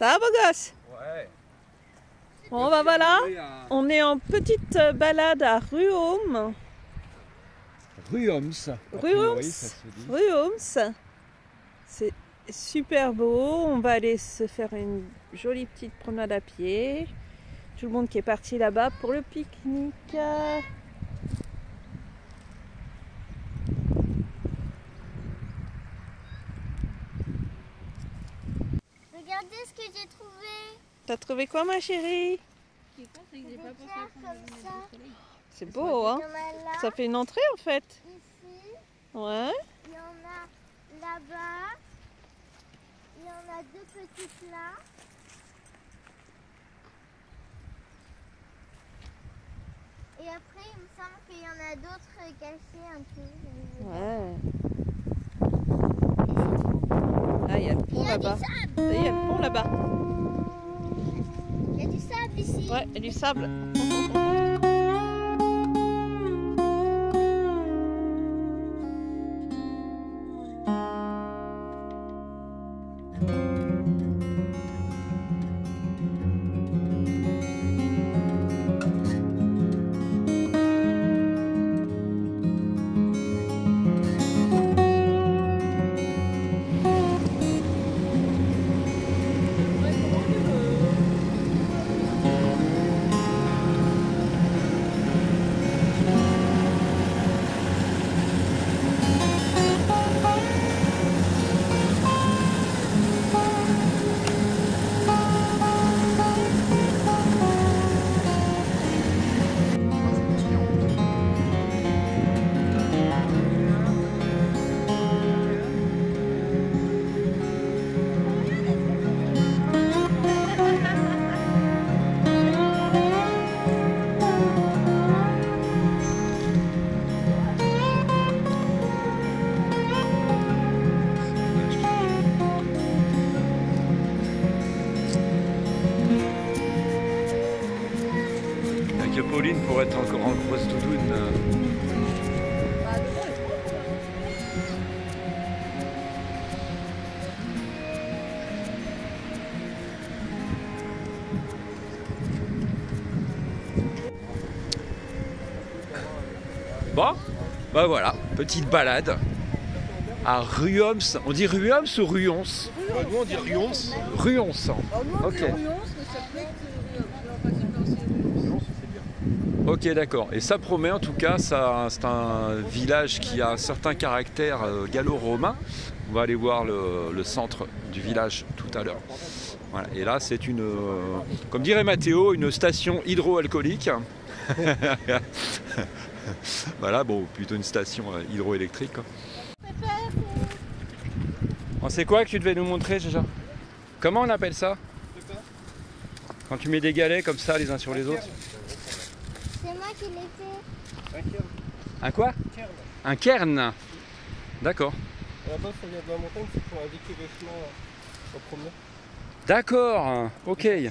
Ça va, beau gosse? Ouais. Bon, bah voilà, on est en petite balade à Ruaume. Ruaume. Ruaume. C'est super beau. On va aller se faire une jolie petite promenade à pied. Tout le monde qui est parti là-bas pour le pique-nique. Regardez ce que j'ai trouvé. T'as trouvé quoi, ma chérie? C'est beau, hein? Il y en a là, Ça fait une entrée, en fait. ici, Ouais. il y en a là-bas, il y en a deux petites là. Et après, il me semble qu'il y en a d'autres cachées un peu. Ouais. Ah, il y a le pont Il y a du là-bas. sable. Il y a le pont là-bas. Il y a du sable ici. Ouais, il y a du sable. Que Pauline pourrait être encore en grosse doudoune. Bon, bah voilà, petite balade à Ruaume. On dit Ruaume ou Ruons? Nous on dit Ruons. Ruons. Ok. Ok, d'accord. Et ça promet en tout cas, c'est un village qui a un certain caractère gallo-romain. On va aller voir le centre du village tout à l'heure. Voilà. Et là, c'est une, comme dirait Mathéo, une station hydroalcoolique. Voilà, bon, plutôt une station hydroélectrique. Bon, c'est quoi que tu devais nous montrer déjà? Comment on appelle ça? Quand tu mets des galets comme ça les uns sur les autres? C'est moi qui l'ai fait. Un cairn. Un quoi? Cairn. Un cairn. D'accord. Là-bas, ça vient de la montagne, c'est pour indiquer le chemin au promeneur. D'accord, ok. Et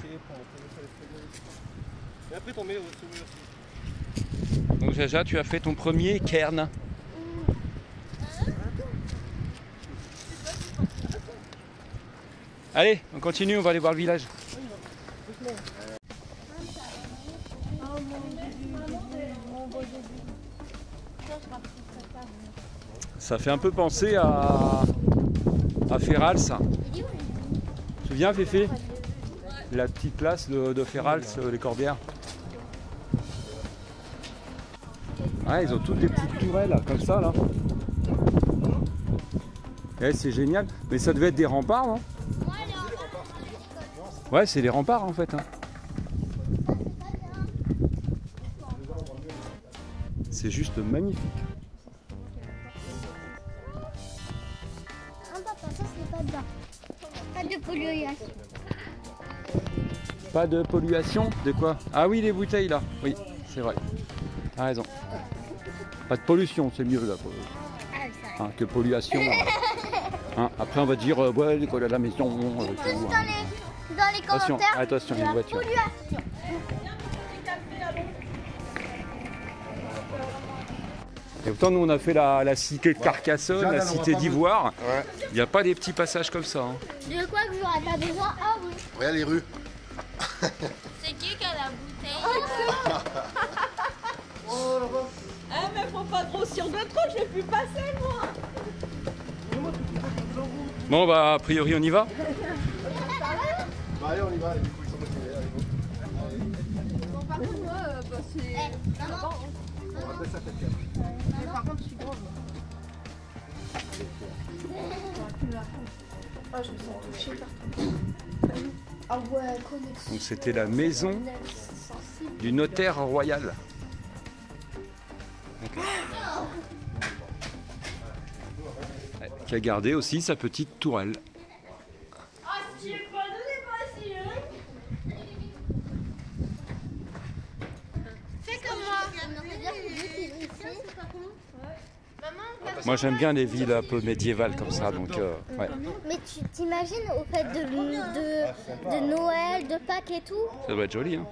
après, t'en mets au sommet aussi. Donc Jaja, tu as fait ton premier cairn. Allez, on continue, on va aller voir le village. Ça fait un peu penser à Ferrals. Tu te souviens, Féfé? La petite classe de Ferrals, les Corbières. Ouais, ils ont toutes des petites tourelles comme ça là. Ouais, c'est génial. Mais ça devait être des remparts, non? Ouais, c'est les remparts en fait. Hein. C'est juste magnifique. Papa, ça c'est pas dedans. Pas de pollution. Pas de pollution? De quoi? Ah oui, les bouteilles là. Oui, c'est vrai. T'as raison. Pas de pollution, c'est mieux là. Hein, que pollution. Hein, après on va dire, ouais, l'école à la maison. Dans les Attention, commentaires, attention, de une la voiture. pollution. Et autant nous on a fait la cité de Carcassonne, la cité d'Ivoire. Ouais. Il n'y a pas des petits passages comme ça. Hein. De quoi que j'aurais pas besoin? Ah oui. Regarde les rues. C'est qui a la bouteille? Ah mais faut pas grossir de trop, je vais plus passer moi. Bon bah a priori on y va. Bah allez, on y va, du coup ils sont motivés. Allez. Bon, par contre, moi, bah, c'est. On va passer à ta carte. Mais par contre, je suis grande. Ah, je me sens touchée partout. Ah ouais, connexion. Donc c'était la maison du notaire royal. Qui a gardé aussi sa petite tourelle. Fais comme moi. Moi j'aime bien les villes un peu médiévales comme ça, donc ouais. Mais tu t'imagines au fait de Noël, de Pâques et tout? Ça doit être joli. Hein.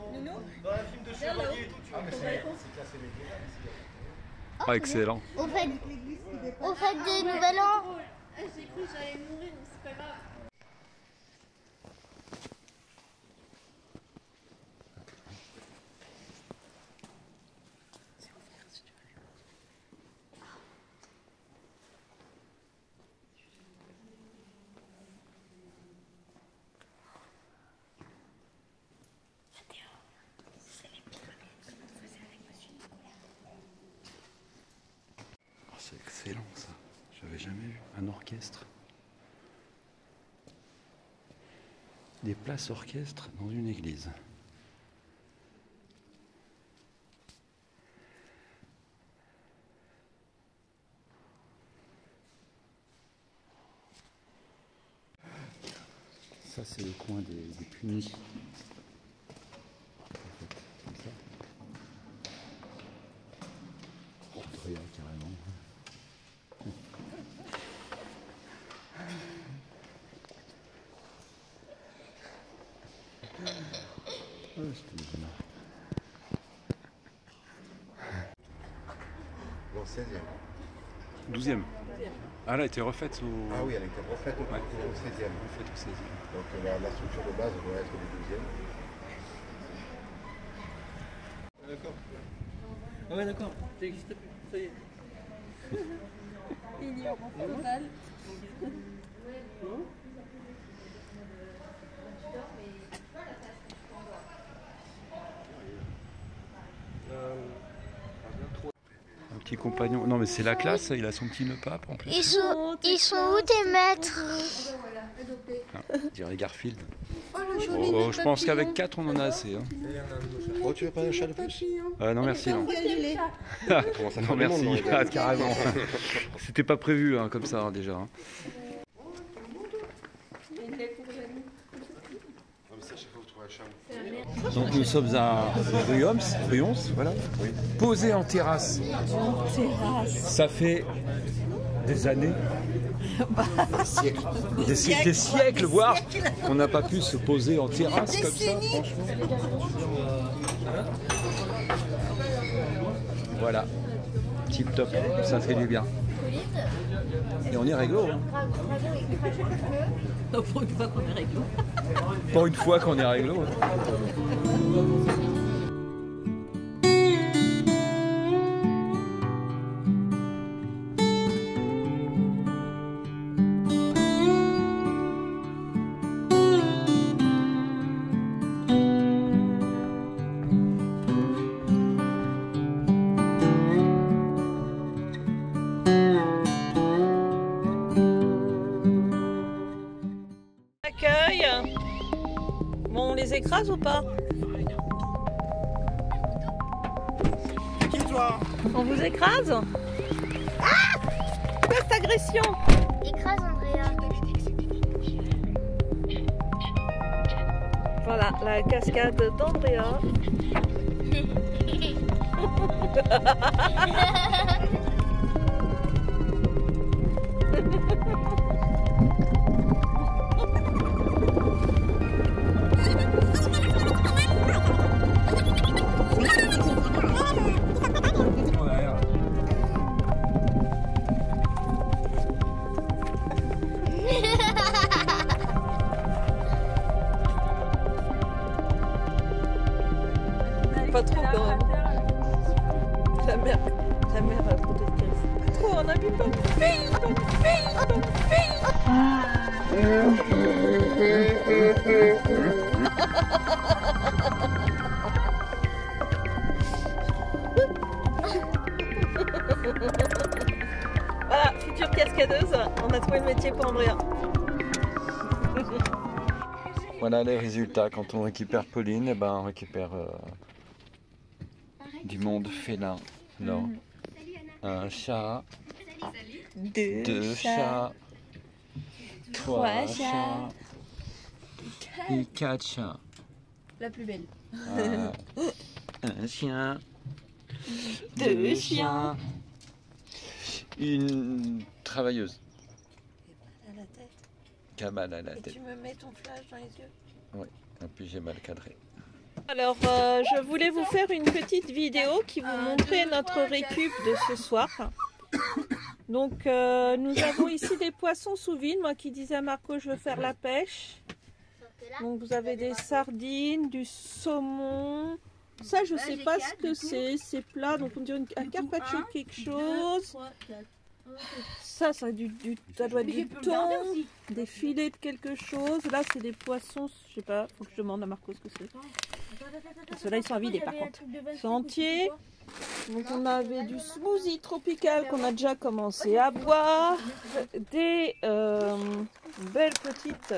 Ah, excellent. Au fait des Nouvel An? J'ai cru que j'allais mourir, mais c'est pas grave. C'est excellent ça. J'avais jamais vu un orchestre. Des places orchestres dans une église. Ça c'est le coin des punis. Comme ça. Andrea carrément. Bon, 16e. 12e. Ah là, elle était refaite au... Ah oui, elle était refaite au 16e. Refaite au 16e. Donc la structure de base doit être du 12e. D'accord. Ah ouais, d'accord. Ça n'existe plus. Ça y est. Ignorant total. Un petit compagnon. Non mais c'est la classe, il a son petit nœud pape en plus. Ils sont où tes maîtres? Ah, je dirais Garfield. joli Oh, je pense qu'avec 4 on en a assez. Hein. Oh, tu veux pas un chat de plus? Non merci. Non, Comment ça non fait merci. le monde, non, Ah, carrément. C'était pas prévu hein, comme ça hein, déjà. Hein. Donc nous sommes à Brions, voilà. Posé en terrasse. Ça fait des années, des siècles, voire on n'a pas pu se poser en terrasse comme ça, franchement. Voilà, tip top, ça fait du bien. Et on est réglo. Hein. Pour une fois qu'on est réglo. Pour une fois qu'on est réglo. Hein. Accueil. Bon, on les écrase ou pas? Qui toi? On vous écrase? Ah! Quoi cette agression? Écrase Andrea. Voilà, la cascade d'Andrea. pas trop quand même. La mère a trop de caisse. Pas trop, on n'abîme pas. Voilà, future cascadeuse, on a trouvé le métier pour Andrea. Voilà les résultats. Quand on récupère Pauline, eh ben, on récupère du monde félin. Alors, un chat, deux chats, trois chats et quatre chats. La plus belle. Un chien, Deux chiens. une travailleuse. À la tête. Cabane à la Et tête. tu me mets ton flash dans les yeux. Oui, et puis j'ai mal cadré. Alors, je voulais vous faire une petite vidéo qui vous montrait notre récup de ce soir. Donc, nous avons ici des poissons sous vide. Moi qui disais à Marco, je veux faire la pêche. Donc, vous avez des sardines, du saumon. Ça, je sais pas ce que c'est. C'est plat, donc on dirait un carpaccio quelque chose. Ça doit être du thon, des filets de quelque chose. Là, c'est des poissons, je sais pas, faut que je demande à Marco ce que c'est. Ceux-là, ils sont à vider par contre. Ils sont entiers. Donc, on avait du smoothie tropical qu'on a déjà commencé à boire. Des belles petites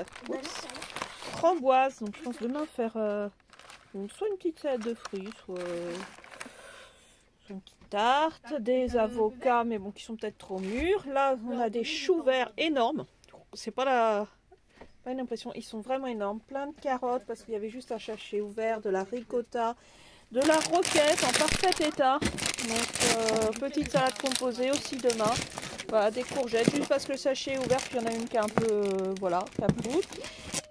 framboises. Donc, je pense demain faire soit une petite salade de fruits, soit une petite tarte, des avocats, mais bon, qui sont peut-être trop mûrs. Là, on a des choux verts énormes. C'est pas une impression, ils sont vraiment énormes. Plein de carottes parce qu'il y avait juste un sachet ouvert, de la ricotta, de la roquette en parfait état. Donc, petite salade composée aussi demain. Voilà, des courgettes, juste parce que le sachet est ouvert, puis il y en a une qui est un peu, voilà, qui a ploute.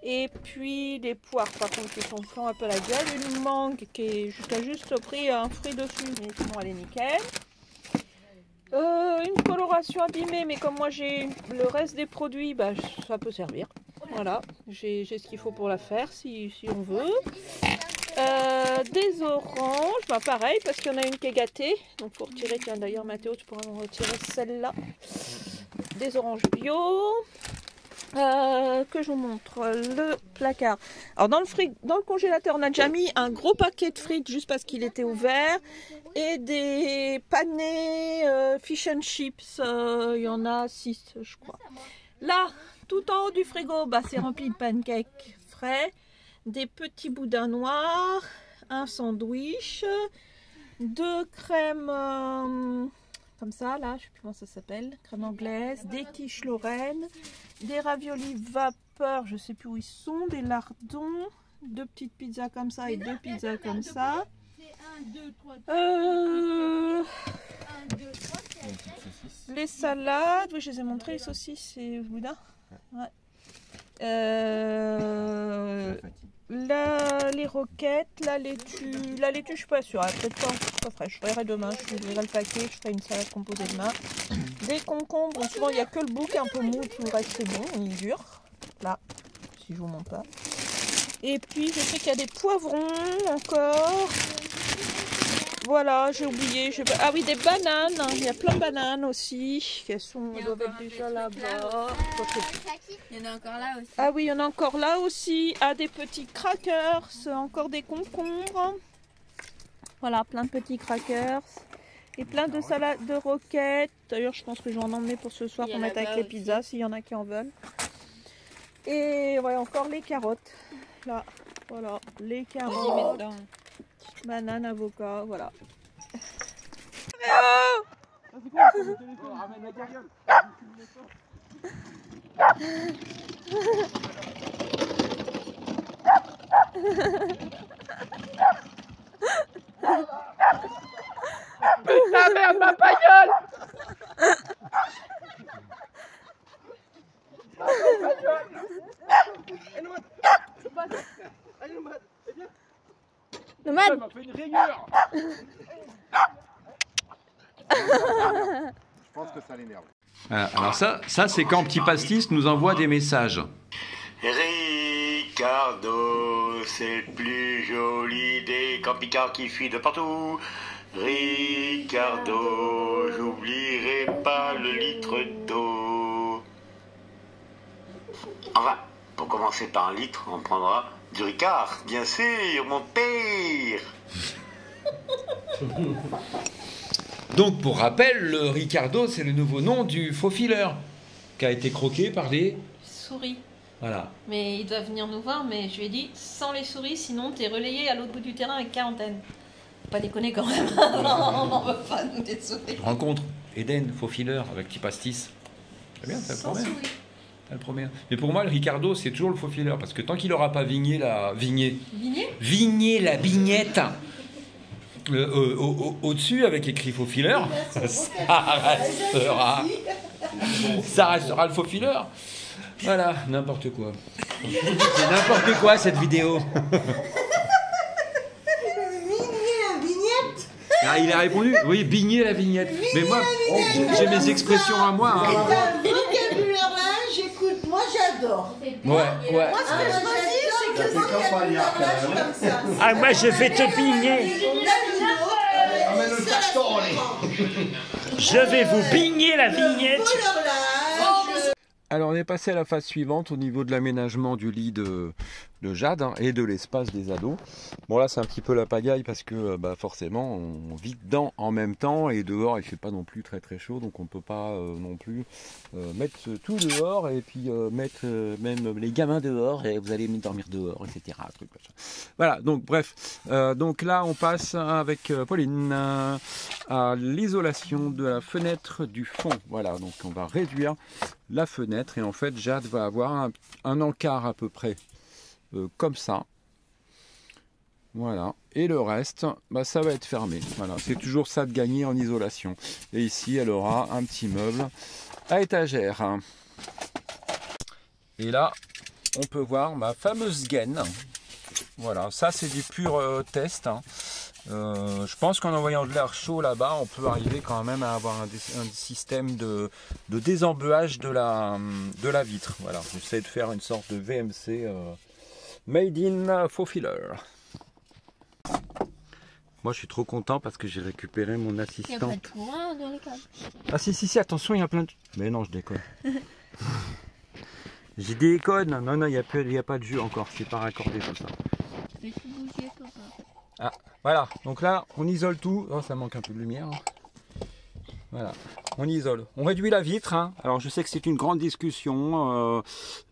Et puis des poires, par contre, qui sont font un peu la gueule. Une mangue qui est jusqu'à juste pris un fruit dessus, mais sinon elle est nickel. Une coloration abîmée, mais comme moi j'ai le reste des produits, bah, ça peut servir. Voilà, j'ai ce qu'il faut pour la faire si on veut. Des oranges, bah pareil, parce qu'il y en a une qui est gâtée. Donc faut retirer, tiens d'ailleurs Mathéo, tu pourras en retirer celle-là. Des oranges bio. Que je vous montre le placard. Alors dans le congélateur, on a déjà mis un gros paquet de frites juste parce qu'il était ouvert. Et des panés fish and chips. Il y en a 6, je crois. Là, tout en haut du frigo, bah, c'est rempli de pancakes frais. Des petits boudins noirs, un sandwich, 2 crèmes comme ça, là, je sais plus comment ça s'appelle, crème anglaise, des quiches Lorraine, des raviolis vapeur, je sais plus où ils sont, des lardons, 2 petites pizzas comme ça et 2 pizzas comme ça. Les salades, oui, je les ai montrées, les saucisses et boudin. Ouais. Les roquettes, la laitue, je suis pas sûre, peut-être pas fraîche. Je verrai demain, je verrai le paquet, je ferai une salade composée demain. Des concombres, souvent il n'y a que le bout qui est un peu mou, tout le reste c'est bon, il dure. Là, si je vous montre pas. Et puis je sais qu'il y a des poivrons encore. Voilà, j'ai oublié. Ah oui, des bananes. Il y a plein de bananes aussi. Elles doivent être déjà là-bas. Il y en a encore là aussi. Ah oui, il y en a encore là aussi. Ah, des petits crackers. Encore des concombres. Voilà, plein de petits crackers. Et plein de salades de roquettes. D'ailleurs, je pense que je vais en emmener pour ce soir pour mettre avec les pizzas, s'il y en a qui en veulent. Et ouais, encore les carottes. Là, voilà, les carottes. Banane, avocat, voilà. Ramène la carriole. Putain, merde, ma bagnole! Le mad m'a fait une rigueur. Je pense que ça l'énerve. Alors ça c'est quand Petit Pastis nous envoie des messages. Ricardo c'est le plus joli des camping-cars qui fuit de partout. Ricardo, j'oublierai pas le litre d'eau. Enfin, pour commencer par un litre, on prendra du Ricard, bien sûr, mon père. Donc pour rappel, le Ricardo, c'est le nouveau nom du faux fileur qui a été croqué par des Souris. Voilà. Mais ils doivent venir nous voir, mais je lui ai dit sans les souris, sinon t'es relayé à l'autre bout du terrain avec quarantaine. Faut pas déconner quand même. Non, on n'en veut pas, nous, des souris. Je rencontre Eden, faux fileur, avec petit pastis. C'est bien, ça le Sans promet. souris. Ça le promet. Mais pour moi, le Ricardo, c'est toujours le faux fileur, parce que tant qu'il n'aura pas vigné la Vigné la vignette au-dessus avec écrit faux fileur, ça restera le faux fileur. Voilà, n'importe quoi. C'est n'importe quoi cette vidéo. Ah, il a répondu, oui, bigner la vignette. Mais moi, j'ai mes expressions à moi. Hein. Vocabulaire là, j'écoute, moi j'adore. Ouais. Moi ce que je veux dire, c'est que le vocabulaire là, comme ça. Ah, moi je vais te bigner. Je vais vous bigner la vignette. Alors on est passé à la phase suivante au niveau de l'aménagement du lit de Jade hein, et de l'espace des ados. Bon là c'est un petit peu la pagaille parce que forcément on vit dedans en même temps et dehors il fait pas non plus très chaud, donc on peut pas non plus mettre tout dehors et puis mettre même les gamins dehors et vous allez dormir dehors, etc. Voilà, donc bref, donc là on passe avec Pauline à l'isolation de la fenêtre du fond. Voilà, donc on va réduire la fenêtre et en fait Jade va avoir un encart à peu près comme ça. Voilà, et le reste ça va être fermé. Voilà, c'est toujours ça de gagner en isolation. Et ici elle aura un petit meuble à étagère. Et là on peut voir ma fameuse gaine. Voilà, ça c'est du pur test hein. Je pense qu'en envoyant de l'air chaud là-bas, on peut arriver quand même à avoir un système de désembuage de la vitre. Voilà, j'essaie de faire une sorte de VMC made in faux fileur. Moi, je suis trop content parce que j'ai récupéré mon assistant. Il y a pas de courant dans les câbles. Ah si, attention, il y a plein de... Mais non, je déconne. J'ai déconne. Non, il n'y a pas de jus encore. C'est pas raccordé tout ça. Ah, voilà, donc là on isole tout. Oh, ça manque un peu de lumière. Voilà, on isole. On réduit la vitre. Hein. Alors je sais que c'est une grande discussion,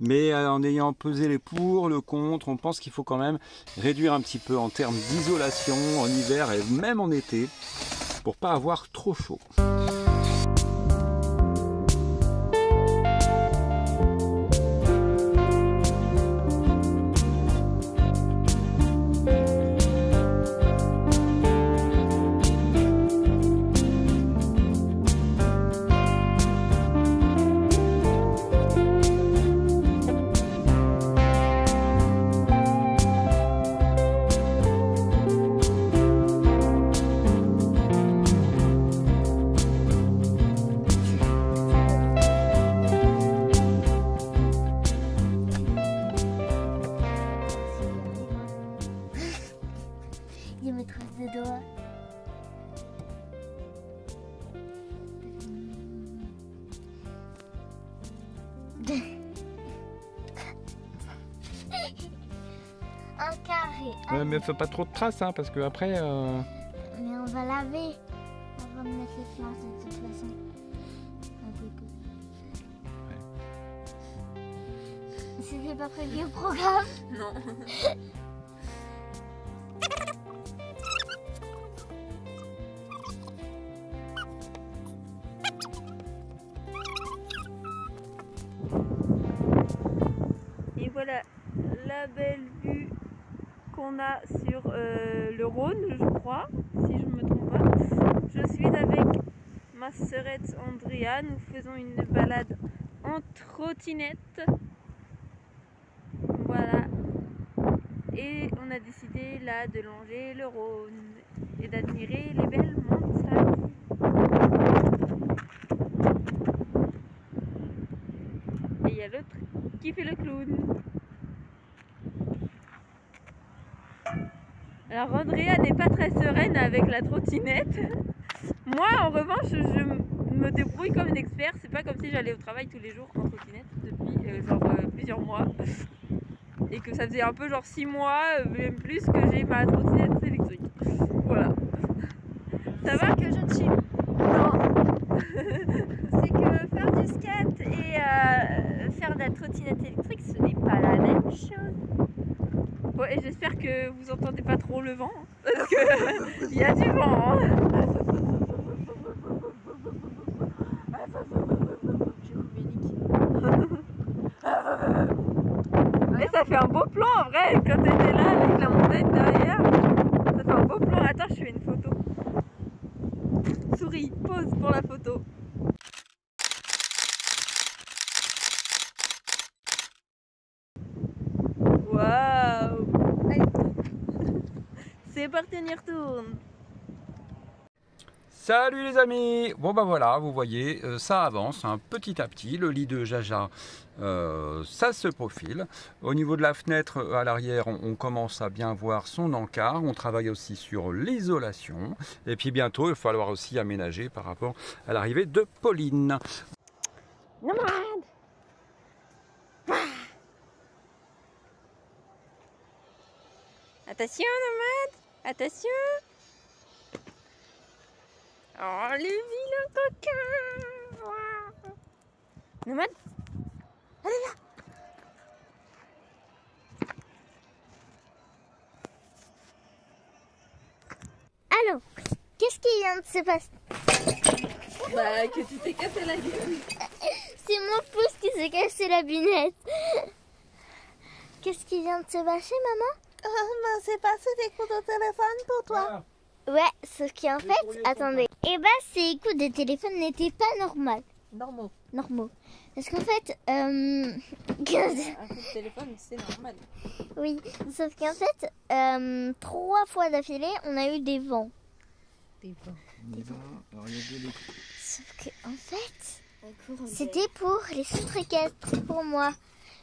mais en ayant pesé les pour, le contre, on pense qu'il faut quand même réduire un petit peu en termes d'isolation en hiver et même en été pour pas avoir trop chaud. Il y a mes traces de doigts. Un carré. Ouais, mais fais pas trop de traces hein, parce que après. Mais on va laver avant de mettre les plantes de toute façon. C'était pas prévu au programme. Non. Et voilà la belle vue qu'on a sur le Rhône, je crois, si je ne me trompe pas. Je suis avec ma sœurette Andrea, nous faisons une balade en trottinette. Voilà. Et on a décidé là de longer le Rhône et d'admirer les belles montagnes. Et il y a l'autre qui fait le clown. Alors Andrea n'est pas très sereine avec la trottinette. Moi en revanche je me débrouille comme une experte. C'est pas comme si j'allais au travail tous les jours en trottinette depuis plusieurs mois. Et que ça faisait un peu genre 6 mois, même plus, que j'ai ma trottinette électrique. Voilà. Ça va que je chie? Non. C'est que faire du skate et faire de la trottinette électrique, ce n'est pas la même chose. Bon, et j'espère que vous entendez pas trop le vent, hein, parce que il y a du vent. Hein. Et ça fait un beau plan en vrai, quand t'étais là avec la montagne derrière. Ça fait un beau plan. Attends, je fais une photo. Souris, pose pour la photo. Waouh! C'est parti, on y retourne. Salut les amis! Bon bah voilà, vous voyez, ça avance hein, petit à petit. Le lit de Jaja, ça se profile. Au niveau de la fenêtre à l'arrière, on commence à bien voir son encart. On travaille aussi sur l'isolation. Et puis bientôt, il va falloir aussi aménager par rapport à l'arrivée de Pauline. Nomade! Attention, Nomade! Attention! Oh, le vilain coquin! Wow. Nomade? Allez là! Alors, qu'est-ce qui vient de se passer? Bah, que tu t'es cassé la gueule. C'est mon pouce qui s'est cassé la binette. Qu'est-ce qui vient de se passer, maman? Ben, c'est passé des coups de téléphone pour toi. Ouais, sauf qu'en fait, attendez. Et bah, ces coups de téléphone n'étaient pas normaux. Normaux. Parce qu'en fait, Un coup de téléphone, c'est normal. oui, sauf qu'en fait, 3 fois d'affilée, on a eu des vents. Sauf qu'en fait, c'était pour les sous-équestres, pour moi.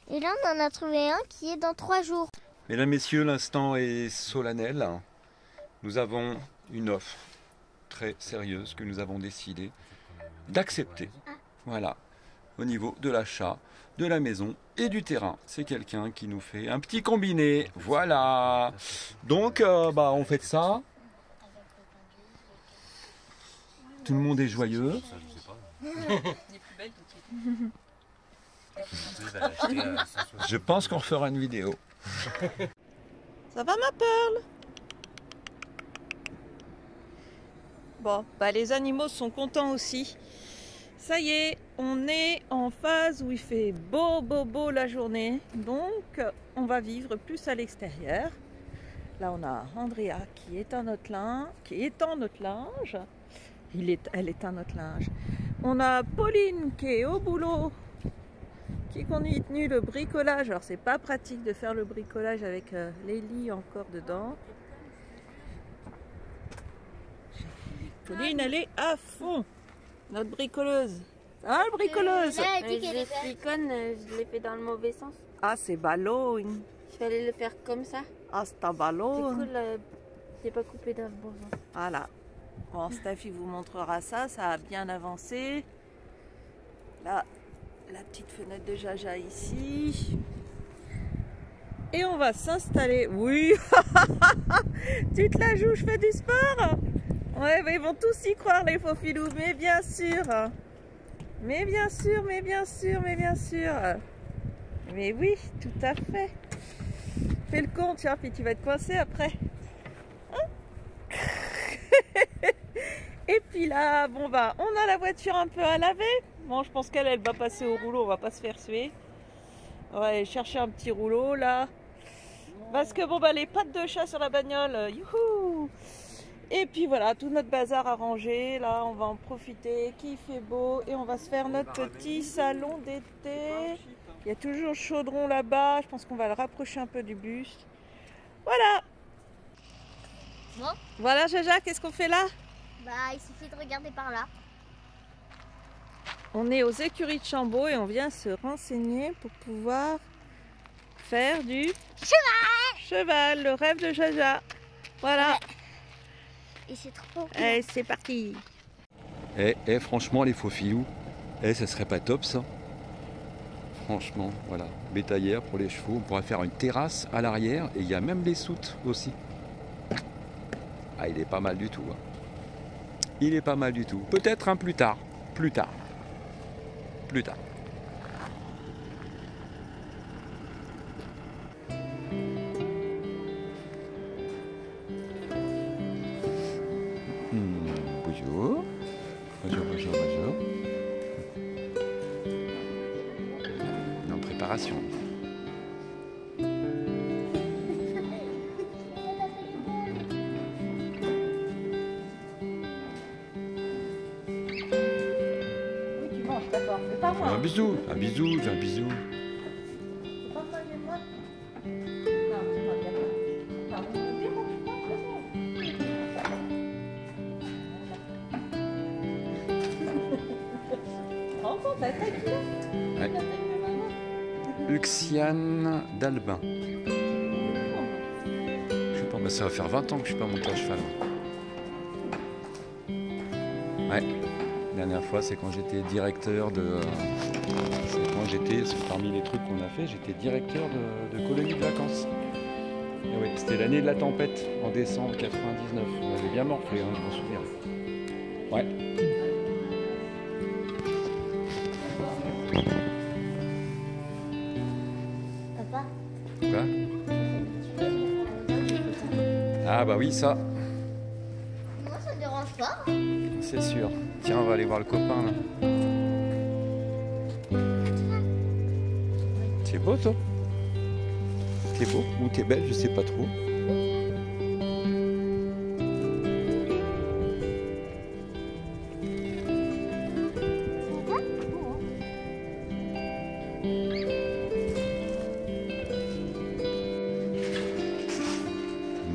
Et là, on en a trouvé un qui est dans 3 jours. Mesdames, Messieurs, l'instant est solennel. Nous avons une offre très sérieuse que nous avons décidé d'accepter. Voilà, au niveau de l'achat de la maison et du terrain. C'est quelqu'un qui nous fait un petit combiné. Voilà. Donc, bah, on fait ça. Tout le monde est joyeux. Je pense qu'on refera une vidéo. Ça va ma Pearl? Bon, bah les animaux sont contents aussi. Ça y est, on est en phase où il fait beau la journée. Donc, on va vivre plus à l'extérieur. Là, on a Andrea qui étend notre linge. Elle éteint notre linge. On a Pauline qui est au boulot, qui continue le bricolage. Alors, c'est pas pratique de faire le bricolage avec les lits encore dedans. Pauline, elle est à fond. Notre bricoleuse. Ah, bricoleuse. Je suis conne, je l'ai fait dans le mauvais sens. Ah, c'est ballon. Il fallait le faire comme ça. Ah, c'est un ballon. Du coup, j'ai pas coupé dans le bon sens. Voilà. Bon, Steph, il vous montrera ça. Ça a bien avancé. Là, la petite fenêtre de Jaja ici. Et on va s'installer. Oui. Tu te la joues, je fais du sport. Ouais, mais ils vont tous y croire, les faux filous, mais bien sûr. Mais bien sûr, mais bien sûr, mais bien sûr. Mais oui, tout à fait. Fais le con, tiens, puis tu vas être coincé après. Hein? Et puis là, bon bah, on a la voiture un peu à laver. Bon, je pense qu'elle va passer au rouleau, on va pas se faire suer. On va aller chercher un petit rouleau là. Parce que bon bah, les pattes de chat sur la bagnole, youhou! Et puis voilà, tout notre bazar à ranger. Là, on va en profiter, qu'il fait beau. Et on va se faire notre petit salon d'été. Il y a toujours le chaudron là-bas. Je pense qu'on va le rapprocher un peu du buste. Voilà. Bon. Voilà, Jaja, qu'est-ce qu'on fait là? Bah, il suffit de regarder par là. On est aux écuries de Chambaud et on vient se renseigner pour pouvoir faire du cheval. Cheval, le rêve de Jaja. Voilà. Et c'est trop. Allez, c'est parti. Franchement, les faux filous, ça serait pas top ça. Franchement, voilà. Bétaillère pour les chevaux. On pourrait faire une terrasse à l'arrière et il y a même les soutes aussi. Ah, il est pas mal du tout. Hein. Il est pas mal du tout. Peut-être un plus tard. Plus tard. Plus tard. Bonjour. Bonjour. En préparation. Un bisou, un bisou. Ouais. Uxiane d'Albin. Je sais pas, mais ça va faire 20 ans que je suis pas monté à cheval. Ouais. La dernière fois, c'est quand j'étais directeur de. C'est parmi les trucs qu'on a fait, j'étais directeur de colonie de vacances. Et oui, c'était l'année de la tempête, en décembre 99. On avait bien morflé, hein, je m'en souviens. Ouais. Papa. Quoi ? Ah bah oui, ça, Moi, ça me dérange pas. c'est sûr. Tiens, on va aller voir le copain là. T'es beau toi? T'es beau ou t'es belle, je sais pas trop.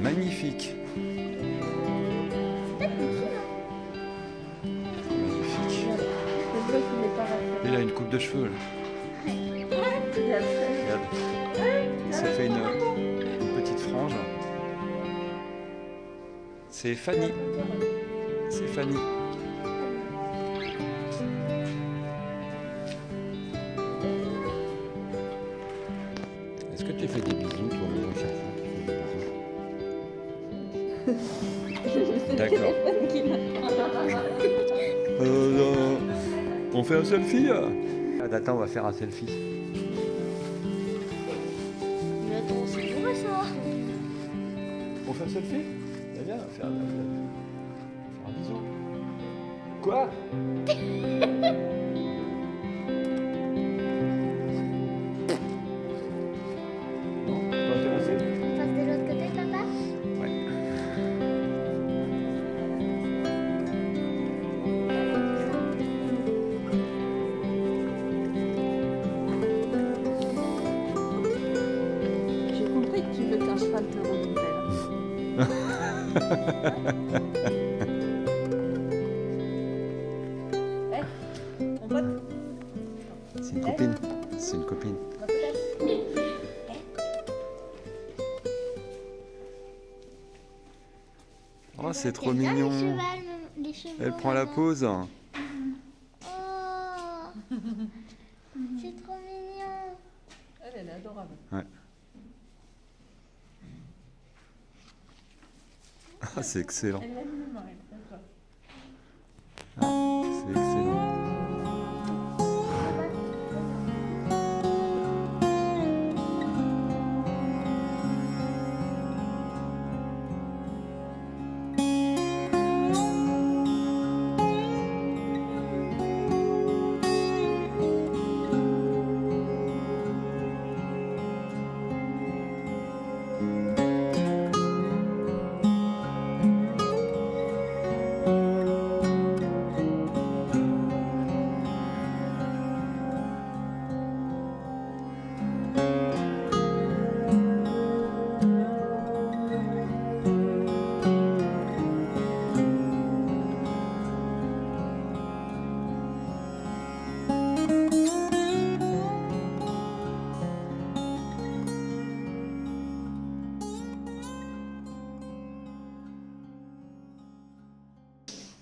Magnifique. Magnifique. Il a une coupe de cheveux là. Regarde. Ça fait une petite frange. C'est Fanny. C'est Fanny. Est-ce que tu fais des bisous toi, mon chercheur? Tu fais des bisous? D'accord. On fait un selfie? Attends, on va faire un selfie. Mais attends, c'est vrai ça. On fait un selfie? Viens, on va faire un bisou. Quoi? Non, pas intéressé? On passe de l'autre côté, papa. Ouais. J'ai compris que tu veux qu'un cheval te renouvelle. On vote. C'est une copine. C'est une copine. Oh, c'est trop T'aimes bien mignon. les chevaux, Elle prend la maman. pause. Oh, c'est trop mignon. Elle est adorable. Ouais. Ah, c'est excellent. Elle aime le mari, d'accord. Ah, c'est excellent.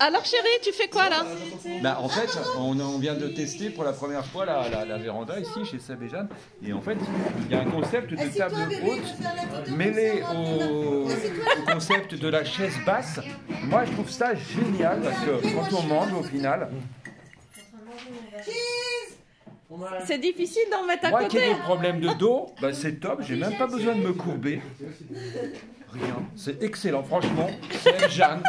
Alors chérie, tu fais quoi là? Bah, en fait, on vient de tester pour la première fois la véranda ici chez Seb et Jeanne. Et en fait, il y a un concept de table haute mêlé au concept de la chaise basse. Moi, je trouve ça génial parce que quand on mange au final... C'est difficile d'en mettre à Moi côté. qui ai des problèmes de dos, bah, c'est top, j'ai même pas besoin de me courber. Rien, c'est excellent, franchement. Seb, Jeanne.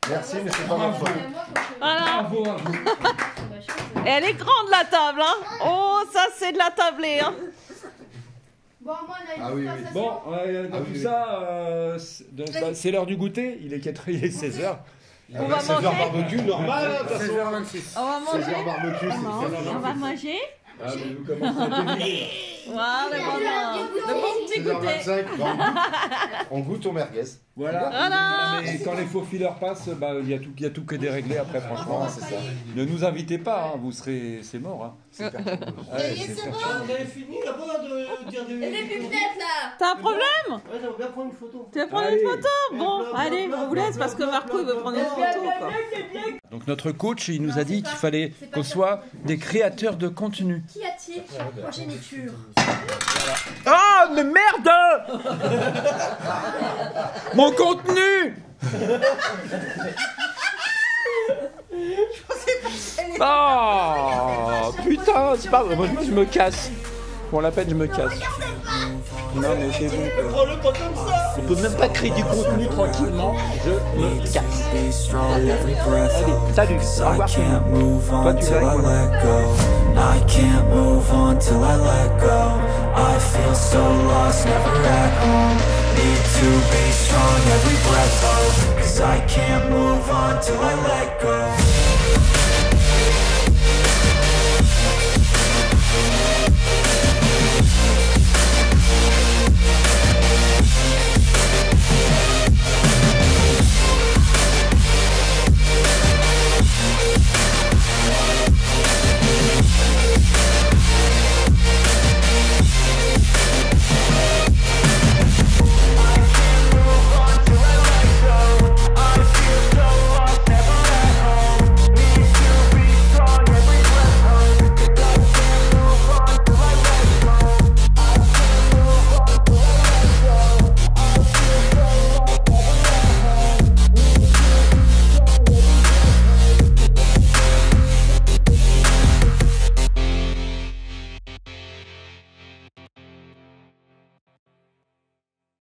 Merci, mais c'est pas ma faute. Voilà. Bravo à vous. Et elle est grande la table, hein. Oh, ça c'est de la tablée, hein. Bon, moi, on a Ah oui, oui. Bon, tout ça, c'est l'heure du goûter, il est 16h. On va 16h manger. barbecue, normal, de toute façon. 16h26. On va manger. 16h barbecue, On va manger. Ah, mais vous commencez à deviner. Voilà, le bon petit goûter. 16h25, on goûte au merguez. Voilà. Voilà. Mais quand les faux fileurs passent, bah, il y a tout que déréglé après, franchement. C'est ça. Ne nous invitez pas, hein, vous serez... C'est mort. Hein. C'est perturbant. Ouais, c'est perturbant. Vous avez fini là-bas de dire des... Et les pupettes là. T'as un problème? Ouais, j'aimerais bien prendre une photo. Tu veux prendre Allez. une photo? Bon, allez, on vous laisse parce que Marco il veut prendre une photo, quoi. Donc notre coach, il nous a dit qu'il fallait qu'on soit des créateurs de contenu. Qui attire la progéniture? Ah, mais merde! Mon contenu! Ah, putain, c'est pas vrai. Moi, je me casse. Pour la peine, je me casse. Non, mais c'est bon. Prends-le pas comme ça. On peut même pas créer du contenu tranquillement. Je me casse. Allez, salut. Au revoir. Toi, tu vas I can't move on till I let go. I feel so lost, never at home. Need to be strong, every breath hold. 'Cause I can't move on till I let go.